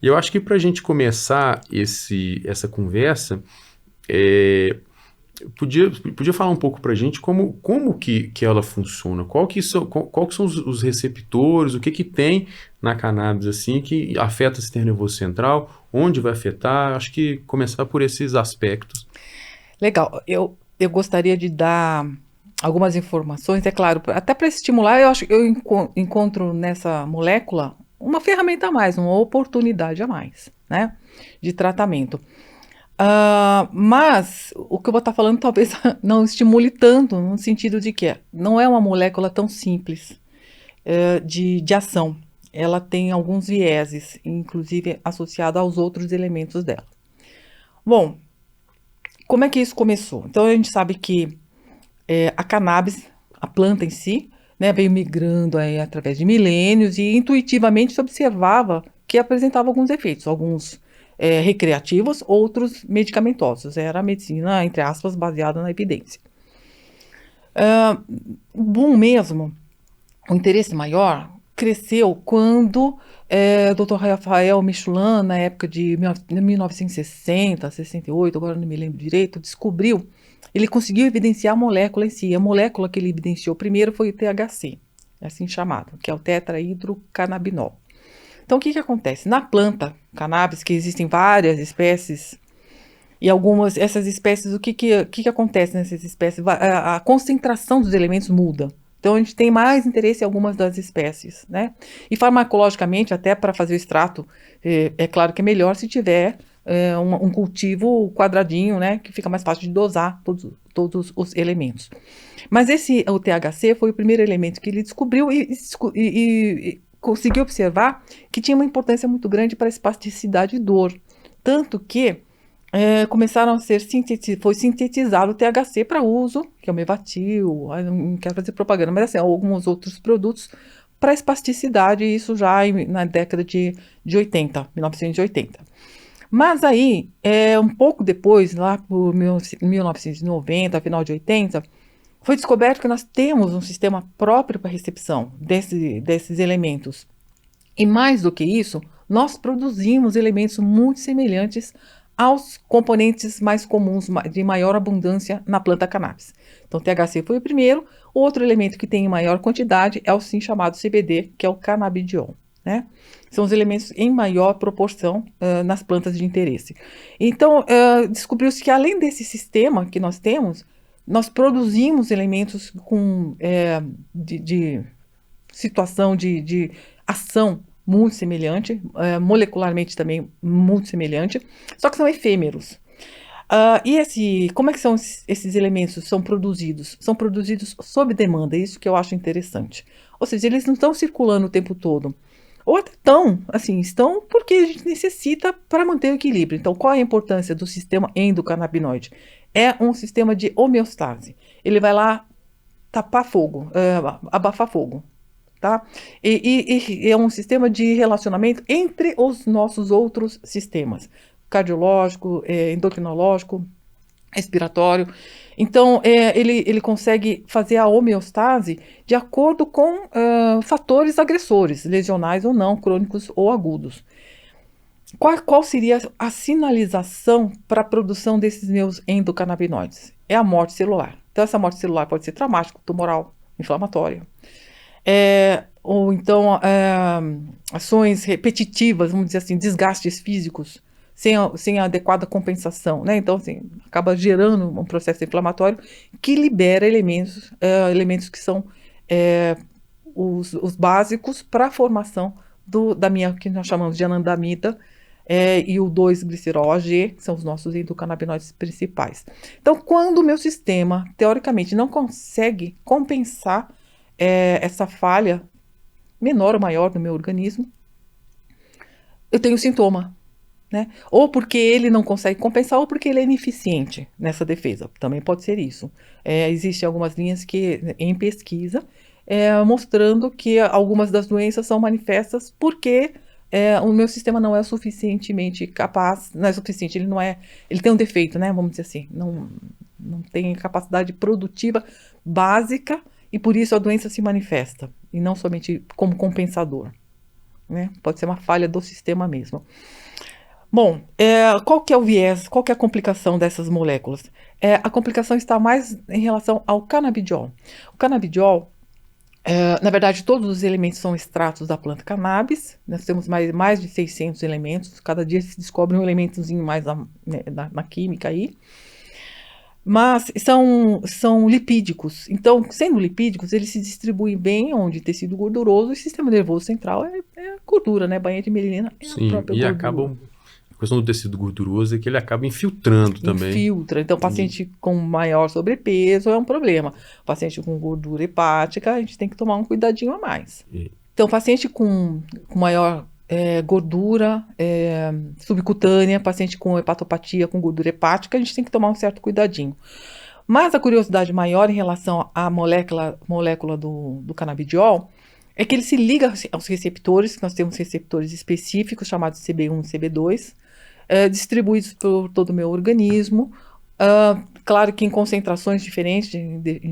E eu acho que para a gente começar essa conversa, é, podia falar um pouco para a gente como que ela funciona, qual que são os receptores, o que tem na cannabis assim que afeta o sistema nervoso central, onde vai afetar, acho que começar por esses aspectos. Legal. Eu gostaria de dar algumas informações, é claro, até para estimular, eu acho que eu encontro nessa molécula uma ferramenta a mais, uma oportunidade a mais, né, de tratamento. Mas o que eu vou estar falando talvez não estimule tanto, no sentido de que não é uma molécula tão simples de ação. Ela tem alguns vieses, inclusive associado aos outros elementos dela. Bom, como é que isso começou? Então a gente sabe que a cannabis, a planta em si, né, veio migrando aí através de milênios e intuitivamente se observava que apresentava alguns efeitos, alguns recreativos, outros medicamentosos. Era a medicina, entre aspas, baseada na evidência. O boom mesmo, o interesse maior, cresceu quando o Dr. Rafael Michelin, na época de 1960, 68, agora não me lembro direito, descobriu, ele conseguiu evidenciar a molécula em si. A molécula que ele evidenciou primeiro foi o THC, assim chamado, que é o tetrahidrocannabinol. Então, o que acontece? Na planta cannabis, que existem várias espécies, e algumas, essas espécies, o que acontece nessas espécies? A concentração dos elementos muda. Então, a gente tem mais interesse em algumas das espécies, né? E farmacologicamente, até para fazer o extrato, é claro que é melhor se tiver um cultivo quadradinho, né? Que fica mais fácil de dosar todos os elementos. Mas o THC foi o primeiro elemento que ele descobriu e conseguiu observar que tinha uma importância muito grande para a espasticidade e dor. Tanto que começaram a ser foi sintetizado o THC para uso, que é o Mevatil, não quero fazer propaganda, mas assim, alguns outros produtos para espasticidade, isso já na década de 80, 1980. Mas aí, um pouco depois, lá por 1990, final de 80, foi descoberto que nós temos um sistema próprio para recepção desses elementos. E mais do que isso, nós produzimos elementos muito semelhantes aos componentes mais comuns, de maior abundância na planta cannabis. Então, THC foi o primeiro. Outro elemento que tem em maior quantidade é o sim chamado CBD, que é o canabidiol, né? São os elementos em maior proporção nas plantas de interesse. Então, descobriu-se que além desse sistema que nós temos, nós produzimos elementos de situação de ação muito semelhante, molecularmente também muito semelhante, só que são efêmeros. Como é que são esses elementos são produzidos? São produzidos sob demanda, isso que eu acho interessante. Ou seja, eles não estão circulando o tempo todo. Ou até estão, assim, estão porque a gente necessita para manter o equilíbrio. Então, qual é a importância do sistema endocannabinoide? É um sistema de homeostase. Ele vai lá tapar fogo, abafar fogo, tá? E é um sistema de relacionamento entre os nossos outros sistemas, cardiológico, endocrinológico, respiratório. Então, ele consegue fazer a homeostase de acordo com fatores agressores, lesionais ou não, crônicos ou agudos. Qual seria a sinalização para a produção desses meus endocannabinoides? É a morte celular. Então, essa morte celular pode ser traumática, tumoral, inflamatória. Ou então ações repetitivas, vamos dizer assim, desgastes físicos, sem a adequada compensação, né? Então, assim, acaba gerando um processo inflamatório que libera elementos que são os básicos para a formação da minha, que nós chamamos de anandamida, e o 2-glicerol AG, que são os nossos endocannabinoides principais. Então, quando o meu sistema, teoricamente, não consegue compensar essa falha menor ou maior no meu organismo, eu tenho sintoma, né? Ou porque ele não consegue compensar, ou porque ele é ineficiente nessa defesa. Também pode ser isso. Existem algumas linhas que, em pesquisa, mostrando que algumas das doenças são manifestas porque o meu sistema não é suficientemente capaz, não é suficiente, ele tem um defeito, né? Vamos dizer assim, não tem capacidade produtiva básica e por isso a doença se manifesta, e não somente como compensador. né? Pode ser uma falha do sistema mesmo. Bom, qual que é o viés, qual que é a complicação dessas moléculas? A complicação está mais em relação ao canabidiol. O canabidiol, na verdade, todos os elementos são extratos da planta cannabis. Nós temos mais de 600 elementos. Cada dia se descobre um elementozinho mais na química aí. Mas são lipídicos. Então, sendo lipídicos, eles se distribuem bem onde tecido gorduroso e sistema nervoso central é gordura, né? Banha de melina é a Sim, própria e gordura. acabam. A questão do tecido gorduroso é que ele acaba infiltrando também. Infiltra. Então, paciente com maior sobrepeso é um problema. Paciente com gordura hepática, a gente tem que tomar um cuidadinho a mais. Então, paciente com maior gordura subcutânea, paciente com hepatopatia, com gordura hepática, a gente tem que tomar um certo cuidadinho. Mas a curiosidade maior em relação à molécula do canabidiol é que ele se liga aos receptores, nós temos receptores específicos chamados CB1 e CB2, distribuídos por todo o meu organismo, claro que em concentrações diferentes,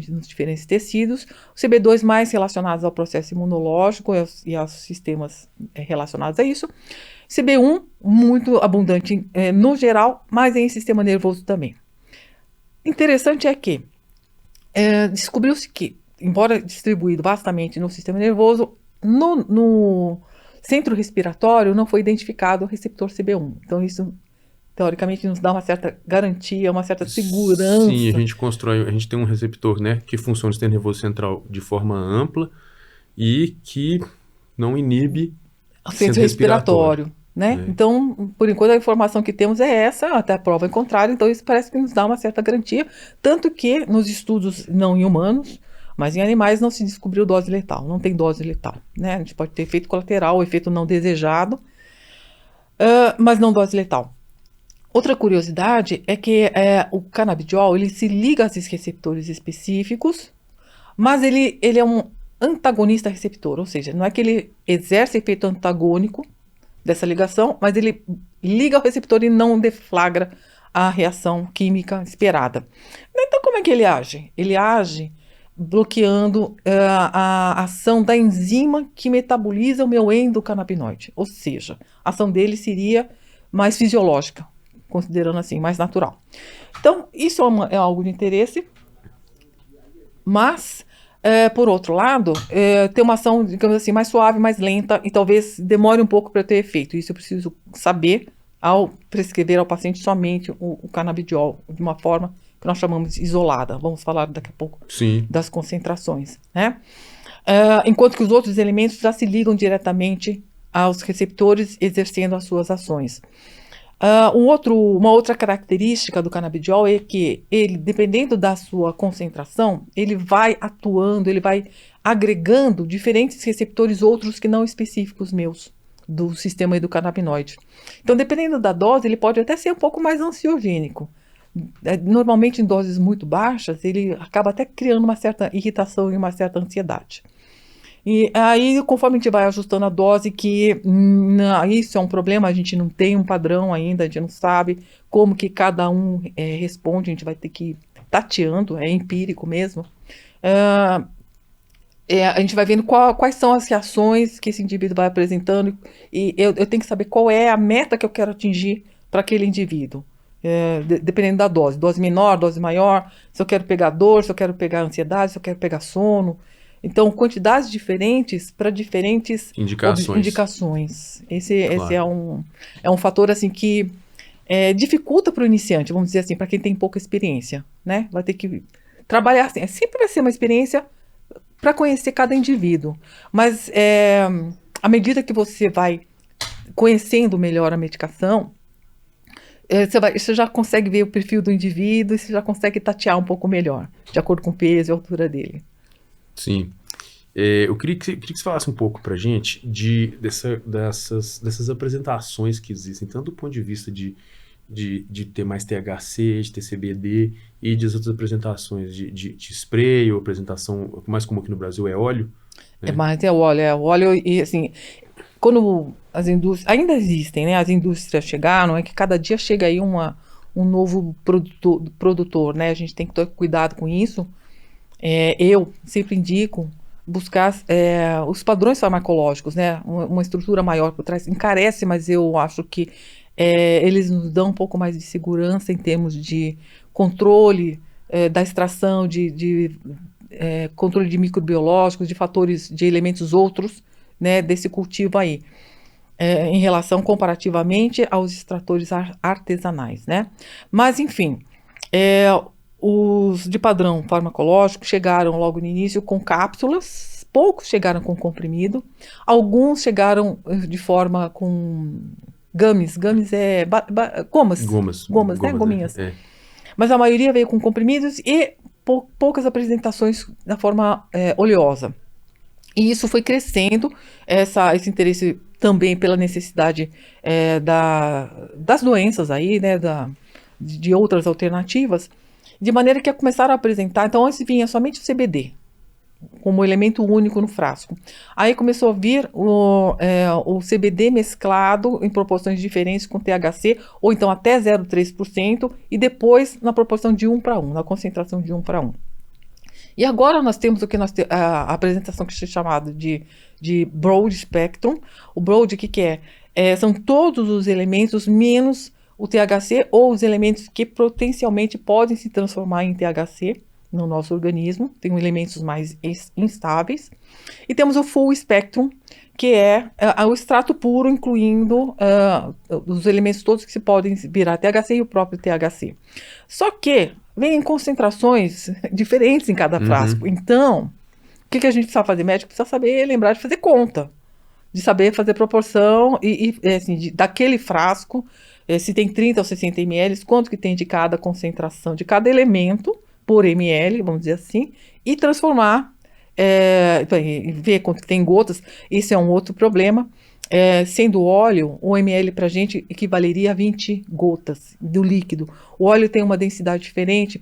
nos diferentes tecidos, o CB2 mais relacionados ao processo imunológico e aos sistemas relacionados a isso, CB1 muito abundante no geral, mas em sistema nervoso também. Interessante é que descobriu-se que, embora distribuído vastamente no sistema nervoso, no centro respiratório não foi identificado o receptor CB1. Então isso, teoricamente, nos dá uma certa garantia, uma certa segurança. Sim, a gente tem um receptor, né, que funciona no sistema nervoso central de forma ampla e que não inibe o centro respiratório. Né? Então, por enquanto, a informação que temos é essa, até a prova em contrário, então isso parece que nos dá uma certa garantia, tanto que nos estudos não em humanos, mas em animais não se descobriu dose letal, não tem dose letal, né? A gente pode ter efeito colateral, efeito não desejado, mas não dose letal. Outra curiosidade é que o canabidiol, ele se liga a esses receptores específicos, mas ele é um antagonista receptor, ou seja, não é que ele exerce efeito antagônico dessa ligação, mas ele liga ao receptor e não deflagra a reação química esperada. Então, como é que ele age? Ele age bloqueando a ação da enzima que metaboliza o meu endocannabinoide, ou seja, a ação dele seria mais fisiológica, considerando assim, mais natural. Então, isso é algo de interesse, mas, por outro lado, tem uma ação, digamos assim, mais suave, mais lenta, e talvez demore um pouco para ter efeito. Isso eu preciso saber ao prescrever ao paciente somente o canabidiol, de uma forma que nós chamamos isolada. Vamos falar daqui a pouco das concentrações, né? Enquanto que os outros elementos já se ligam diretamente aos receptores, exercendo as suas ações. Uma outra característica do canabidiol é que ele, dependendo da sua concentração, ele vai atuando, ele vai agregando diferentes receptores, outros que não específicos meus, do sistema endocannabinoide. Então, dependendo da dose, ele pode até ser um pouco mais ansiogênico. Normalmente, em doses muito baixas, ele acaba até criando uma certa irritação e uma certa ansiedade. E aí, conforme a gente vai ajustando a dose, isso é um problema, a gente não tem um padrão ainda, a gente não sabe como que cada um responde, a gente vai ter que ir tateando, é empírico mesmo. A gente vai vendo quais são as reações que esse indivíduo vai apresentando, e eu tenho que saber qual é a meta que eu quero atingir para aquele indivíduo. Dependendo da dose menor, dose maior, se eu quero pegar dor, se eu quero pegar ansiedade, se eu quero pegar sono. Então, quantidades diferentes para diferentes indicações. Esse é um fator assim que dificulta para o iniciante, vamos dizer assim, para quem tem pouca experiência, né? Vai ter que trabalhar assim. Sempre vai ser uma experiência para conhecer cada indivíduo. Mas à medida que você vai conhecendo melhor a medicação, você já consegue ver o perfil do indivíduo e você já consegue tatear um pouco melhor, de acordo com o peso e a altura dele. Sim. Eu queria que você falasse um pouco pra gente dessas apresentações que existem, tanto do ponto de vista de ter mais THC, de ter CBD e de outras apresentações de spray, ou apresentação mais comum aqui no Brasil é óleo. Né? Mais é óleo e assim, quando as indústrias, ainda existem, né? As indústrias chegaram, é que cada dia chega aí um novo produtor, né? A gente tem que ter cuidado com isso. Eu sempre indico buscar os padrões farmacológicos, né? Uma estrutura maior por trás. Encarece, mas eu acho que eles nos dão um pouco mais de segurança em termos de controle da extração, de controle de microbiológicos, de fatores, de elementos outros, né, desse cultivo aí, em relação comparativamente aos extratores artesanais, né? Mas, enfim, os de padrão farmacológico chegaram logo no início com cápsulas, poucos chegaram com comprimido, alguns chegaram de forma com gummies gomas, né? Gominhas. Mas a maioria veio com comprimidos e poucas apresentações na forma oleosa. E isso foi crescendo, esse interesse também pela necessidade das doenças aí, né? De outras alternativas, de maneira que começaram a apresentar. Então, antes vinha somente o CBD, como elemento único no frasco. Aí começou a vir o CBD mesclado em proporções diferentes com THC, ou então até 0,3%, e depois na proporção de 1:1, na concentração de 1:1. E agora nós temos a apresentação que é chamada de Broad Spectrum. O Broad, o que é? São todos os elementos menos o THC, ou os elementos que potencialmente podem se transformar em THC no nosso organismo. Tem elementos mais instáveis. E temos o Full Spectrum, que é o extrato puro, incluindo os elementos todos que se podem virar THC e o próprio THC. Só que vem em concentrações diferentes em cada frasco. Então, o que a gente precisa fazer? Médico precisa saber lembrar de fazer conta, de saber fazer proporção assim, daquele frasco, se tem 30 ou 60 ml, quanto que tem de cada concentração de cada elemento por ml, vamos dizer assim, e transformar, ver quanto que tem gotas. Isso é um outro problema. Sendo óleo, 1 ml para a gente equivaleria a 20 gotas do líquido. O óleo tem uma densidade diferente,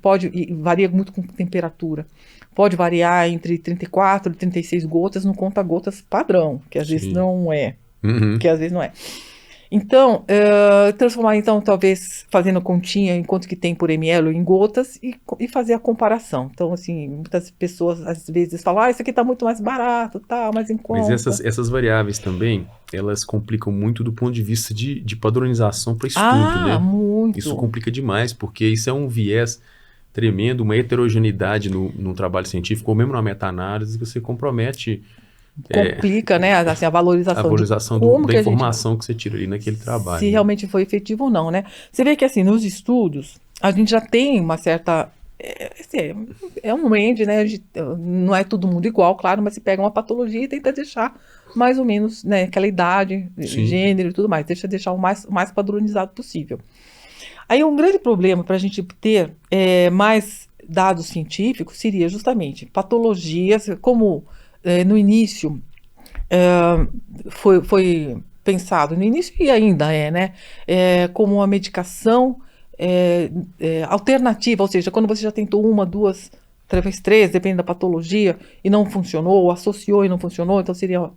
varia muito com temperatura. Pode variar entre 34 e 36 gotas no conta-gotas padrão, que às vezes não é. Que às vezes não é. Então, transformar, talvez, fazendo continha em quanto que tem por ml em gotas e fazer a comparação. Então, assim, muitas pessoas, às vezes, falam, isso aqui está muito mais barato, mais em conta. Mas essas variáveis também, elas complicam muito do ponto de vista de padronização para estudo, né? Muito. Isso complica demais, porque isso é um viés tremendo, uma heterogeneidade no trabalho científico, ou mesmo na meta-análise, que você compromete... Complica, né, assim, a valorização da informação que você tira ali naquele trabalho. Se realmente foi efetivo ou não, né? Você vê que, assim, nos estudos, a gente já tem uma certa... um range, né? Não é todo mundo igual, claro, mas você pega uma patologia e tenta deixar mais ou menos, né, aquela idade, gênero e tudo mais, deixar o mais padronizado possível. Aí um grande problema para a gente ter mais dados científicos seria justamente patologias, como... no início, foi pensado, no início e ainda né, como uma medicação alternativa, ou seja, quando você já tentou 1, 2, talvez 3, depende da patologia, e não funcionou, ou associou e não funcionou, então seria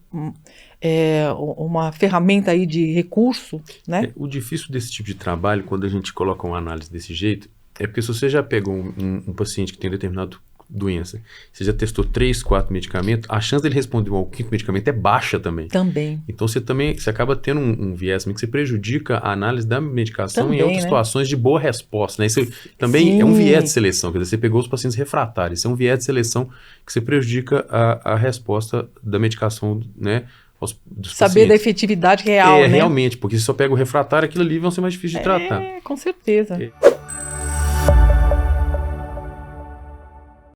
uma ferramenta aí de recurso, né? O difícil desse tipo de trabalho, quando a gente coloca uma análise desse jeito, é porque se você já pegou um paciente que tem determinado doença, você já testou 3, 4 medicamentos, a chance dele responder ao 5º medicamento é baixa também. Então você acaba tendo um viés que você prejudica a análise da medicação em outras situações de boa resposta, né? Isso também é um viés de seleção, quer dizer, você pegou os pacientes refratários, isso é um viés de seleção que você prejudica a resposta da medicação, né? Dos saber pacientes. Da efetividade real, né? Realmente, porque se só pega o refratário, aquilo ali vai ser mais difícil de tratar. Com certeza.